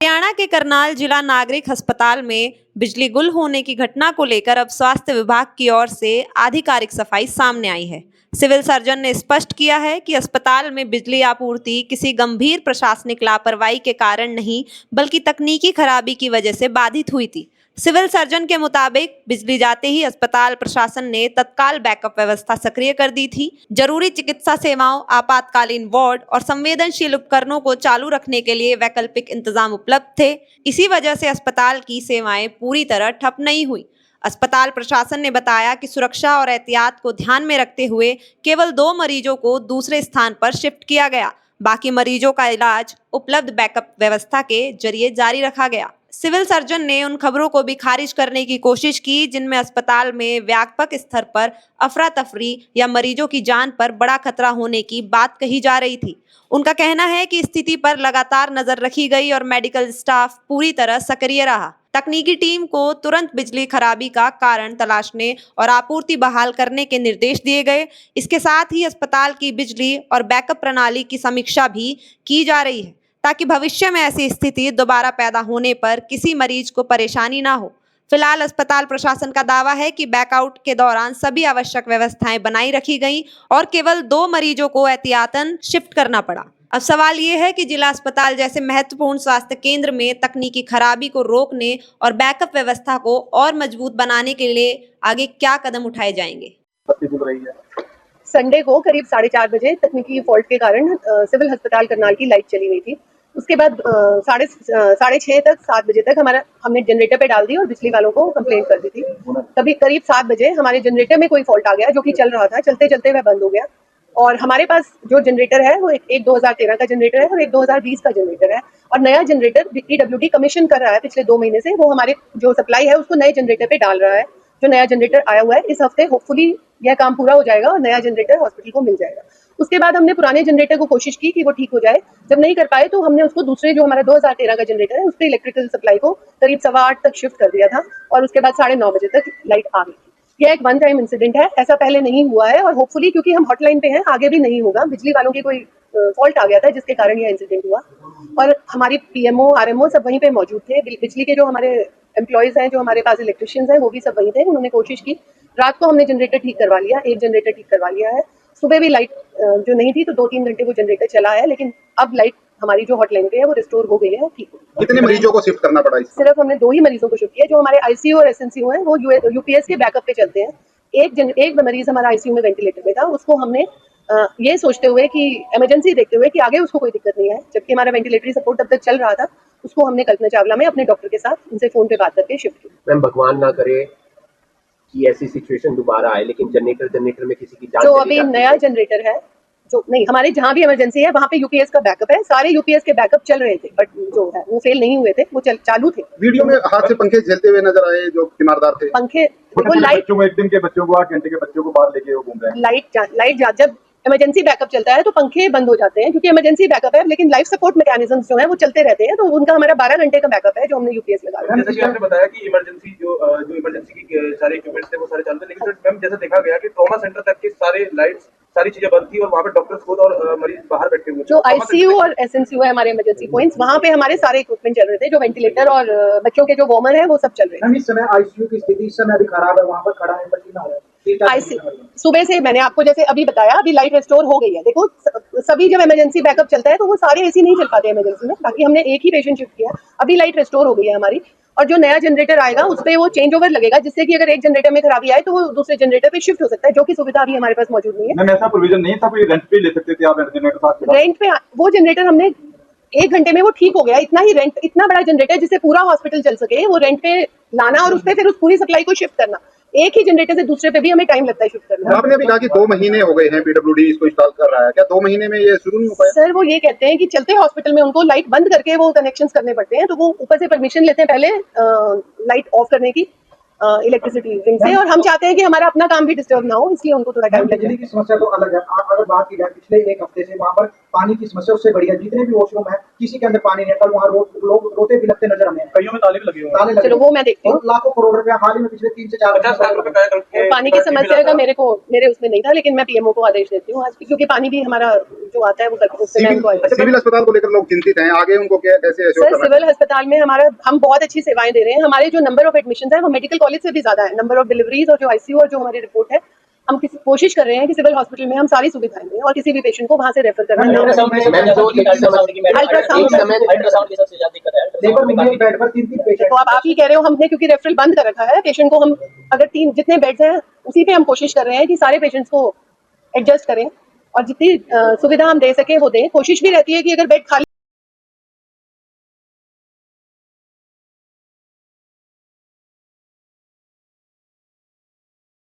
हरियाणा के करनाल जिला नागरिक अस्पताल में बिजली गुल होने की घटना को लेकर अब स्वास्थ्य विभाग की ओर से आधिकारिक सफाई सामने आई है। सिविल सर्जन ने स्पष्ट किया है कि अस्पताल में बिजली आपूर्ति किसी गंभीर प्रशासनिक लापरवाही के कारण नहीं, बल्कि तकनीकी खराबी की वजह से बाधित हुई थी। सिविल सर्जन के मुताबिक बिजली जाते ही अस्पताल प्रशासन ने तत्काल बैकअप व्यवस्था सक्रिय कर दी थी। जरूरी चिकित्सा सेवाओं, आपातकालीन वार्ड और संवेदनशील उपकरणों को चालू रखने के लिए वैकल्पिक इंतजाम उपलब्ध थे। इसी वजह से अस्पताल की सेवाएं पूरी तरह ठप नहीं हुई। अस्पताल प्रशासन ने बताया कि सुरक्षा और एहतियात को ध्यान में रखते हुए केवल 2 मरीजों को दूसरे स्थान पर शिफ्ट किया गया। बाकी मरीजों का इलाज उपलब्ध बैकअप व्यवस्था के जरिए जारी रखा गया। सिविल सर्जन ने उन खबरों को भी खारिज करने की कोशिश की जिनमें अस्पताल में व्यापक स्तर पर अफरा तफरी या मरीजों की जान पर बड़ा खतरा होने की बात कही जा रही थी। उनका कहना है कि स्थिति पर लगातार नजर रखी गई और मेडिकल स्टाफ पूरी तरह सक्रिय रहा। तकनीकी टीम को तुरंत बिजली खराबी का कारण तलाशने और आपूर्ति बहाल करने के निर्देश दिए गए। इसके साथ ही अस्पताल की बिजली और बैकअप प्रणाली की समीक्षा भी की जा रही है ताकि भविष्य में ऐसी स्थिति दोबारा पैदा होने पर किसी मरीज को परेशानी ना हो। फिलहाल अस्पताल प्रशासन का दावा है कि बैकआउट के दौरान सभी आवश्यक व्यवस्थाएं बनाई रखी गईं और केवल 2 मरीजों को एहतियातन शिफ्ट करना पड़ा। अब सवाल ये है कि जिला अस्पताल जैसे महत्वपूर्ण स्वास्थ्य केंद्र में तकनीकी खराबी को रोकने और बैकअप व्यवस्था को और मजबूत बनाने के लिए आगे क्या कदम उठाए जाएंगे। संडे को करीब 4:30 बजे तकनीकी फॉल्ट के कारण सिविल अस्पताल करनाल की लाइट चली गई थी। उसके बाद 6:30 तक 7 बजे तक हमने जनरेटर पे डाल दी और बिजली वालों को कंप्लेंट कर दी थी। तभी करीब 7 बजे हमारे जनरेटर में कोई फॉल्ट आ गया जो कि चल रहा था, चलते चलते वह बंद हो गया। और हमारे पास जो जनरेटर है वो एक 2013 का जनरेटर है और एक 2020 का जनरेटर है। और नया जनरेटर पीडब्ल्यूडी कमीशन कर रहा है पिछले 2 महीने से, वो हमारे जो सप्लाई है उसको नए जनरेटर पे डाल रहा है। जो नया जनरेटर आया हुआ है, इस हफ्ते होपफुली यह काम पूरा हो जाएगा और नया जनरेटर हॉस्पिटल को मिल जाएगा। उसके बाद हमने पुराने जनरेटर को कोशिश की कि वो ठीक हो जाए। जब नहीं कर पाए तो हमने उसको दूसरे जो हमारा 2013 का जनरेटर है उस पर इलेक्ट्रिकल सप्लाई को करीब 8:15 तक शिफ्ट कर दिया था और उसके बाद 9:30 बजे तक लाइट आ गई। यह एक 1 टाइम इंसिडेंट है, ऐसा पहले नहीं हुआ है और होपफुली क्योंकि हम हॉटलाइन पे हैं आगे भी नहीं होगा। बिजली वालों की कोई फॉल्ट आ गया था जिसके कारण यह इंसिडेंट हुआ और हमारी पीएमओ आरएमओ सब वहीं पे मौजूद थे। बिजली के जो हमारे एम्प्लॉयज हैं, जो हमारे पास इलेक्ट्रिशियंस हैं, वो भी सब वहीं थे। उन्होंने कोशिश की। रात को हमने जनरेटर ठीक करवा लिया, एक जनरेटर ठीक करवा लिया है। सुबह भी लाइट जो नहीं थी तो 2-3 घंटे वो जनरेटर चला है, लेकिन अब लाइट हमारी जो हॉटलाइन पे है वो रिस्टोर हो गई है, ठीक हो। कितने मरीजों को शिफ्ट करना पड़ा? सिर्फ हमने 2 ही मरीजों को शिफ्ट किया। जो हमारे आईसीयू और एसएनसीयू हैं वो यूपीएस के बैकअप पे चलते हैं। एक मरीज हमारा आईसीयू में वेंटिलेटर पे था, उसको हमने ये सोचते हुए कि इमरजेंसी देखते हुए कि आगे उसको कोई दिक्कत नहीं है, जबकि हमारा वेंटिलेटरी सपोर्ट तब तक चल रहा था, उसको हमने कल्पना चावला में अपने डॉक्टर के साथ उनसे फोन पे बात करके शिफ्ट किया। मैम, भगवान ना करे कि ऐसी सिचुएशन दोबारा आए, लेकिन जनरेटर में किसी की जान जो अभी नया जनरेटर है, जो नहीं, हमारे जहाँ भी इमरजेंसी है वहाँ पे यूपीएस का बैकअप है। सारे यूपीएस के बैकअप चल रहे थे, बट जो है वो फेल नहीं हुए थे, वो चालू थे। वीडियो में हाथ से पंखे झेलते हुए नजर आए जो तीमारदार थे। पंखे वो लाइट एक दिन के बच्चों को 8 घंटे के बच्चों को बाहर लेके वो घूम रहे हैं। लाइट जब इमरजेंसी बैकअप चलता है तो पंखे बंद हो जाते हैं क्योंकि इमरजेंसी बैकअप है, लेकिन लाइफ सपोर्ट मैकेनिज्म्स जो है वो चलते रहते हैं। तो उनका हमारा 12 घंटे का बैकअप है जो हमने यूपीएस लगा दिया। जैसे कि आपने बताया कि इमरजेंसी जो इमरजेंसी की सारे इक्विपमेंट्स थे वो सारे चलते, लेकिन मैम जैसा देखा गया कि ट्रॉमा सेंटर तक के सारे लाइट्स सारी चीजें बंद थी और वहाँ पे डॉक्टर्स खुद और मरीज बाहर बैठे हुए। जो आईसीयू और एसएनसीयू है हमारे इमरजेंसी पॉइंट्स, वहाँ पे हमारे सारे इक्विपमेंट चल रहे थे। जो वेंटिलेटर और बच्चों के जो वार्मर है वो सब चल रहे थे। इस समय आईसीयू की स्थिति इस समय अभी खराब है, वहाँ पर खड़ा है पसीना आ रहा है। सुबह से मैंने आपको जैसे अभी बताया, अभी लाइट रिस्टोर हो गई है। देखो, सभी जब इमरजेंसी बैकअप चलता है तो वो सारे एसी नहीं चल पाते इमरजेंसी में, बाकी हमने एक ही पेशेंट शिफ्ट किया। अभी लाइट रिस्टोर हो गई है हमारी और जो नया जनरेटर आएगा उस पर वो चेंज ओवर लगेगा, जिससे कि अगर एक जनरेटर में खराबी आए तो वो दूसरे जनरेटर पे शिफ्ट हो सकता है, जो कि सुविधा अभी हमारे पास मौजूद नहीं है। मैम, ऐसा प्रोविजन नहीं था, कोई रेंट पे ले सकते थे आप जनरेटर? रेंट पे वो जनरेटर हमने 1 घंटे में वो ठीक हो गया। इतना ही रेंट, इतना बड़ा जनरेटर जिससे पूरा हॉस्पिटल चल सके, वो रेंट पे लाना और उस पर फिर उस पूरी सप्लाई को शिफ्ट करना, एक ही जनरेटर से दूसरे पे भी हमें टाइम लगता है शिफ्ट करना। आपने अभी कहा कि 2 महीने हो गए हैं पीडब्ल्यूडी इसको इंस्टॉल कर रहा है, क्या 2 महीने में ये शुरू नहीं हो पाया? सर, वो ये कहते हैं कि चलते हॉस्पिटल में उनको लाइट बंद करके वो कनेक्शंस करने पड़ते हैं, तो वो ऊपर से परमिशन लेते हैं पहले लाइट ऑफ करने की इलेक्ट्रिसिटी विंग से, और हम चाहते हैं कि हमारा अपना काम भी डिस्टर्ब ना हो, इसलिए उनको थोड़ा टाइम लगेगा। बिजली की समस्या तो अलग है। अगर बात की जाए पिछले 1 हफ्ते से वहाँ पर पानी की समस्या उससे बढ़ी है। जितने भी वॉशरूम है किसी के अंदर पानी नहीं है। कल वहाँ लोग रोते भी लगते नजर हमें, कईयों में ताले भी लगे हुए हैं। ताले लगे। चलो वो मैं देखती हूँ। लाखों करोड़ रुपया हाल ही में पिछले 3 से 4 ₹50 पानी की समस्या का मेरे उसमें नहीं था, लेकिन मैं पीएमओ को आदेश देती हूँ आज, क्योंकि पानी भी हमारा जो आता है वो करके उससे मैं उनको सिविल अस्पताल को लेकर लोग चिंतित हैं, आगे उनको क्या कैसे एश्योर सर करना सिविल अस्पताल में हम बहुत अच्छी सेवाएं दे रहे हैं। हमारे जो नंबर ऑफ एडमिशन है वो मेडिकल कॉलेज से भी ज्यादा है, नंबर ऑफ डिलीवरीज और जो आईसीयू और जो हमारी रिपोर्ट है, हम कोशिश कर रहे हैं कि सिविल हॉस्पिटल में हम सारी सुविधाएं दें और किसी भी पेशेंट को वहां से रेफर करना ना पड़े। लेबर रूम में बेड पर 3-3 पेशेंट। तो अब आप ही कह रहे हो, हमने क्योंकि रेफरल बंद कर रखा है, पेशेंट को हम अगर 3 जितने बेड्स हैं उसी पे हम कोशिश कर रहे हैं कि सारे पेशेंट्स को एडजस्ट करें और जितनी सुविधा हम दे सके वो दें। कोशिश भी रहती है कि अगर बेड खाली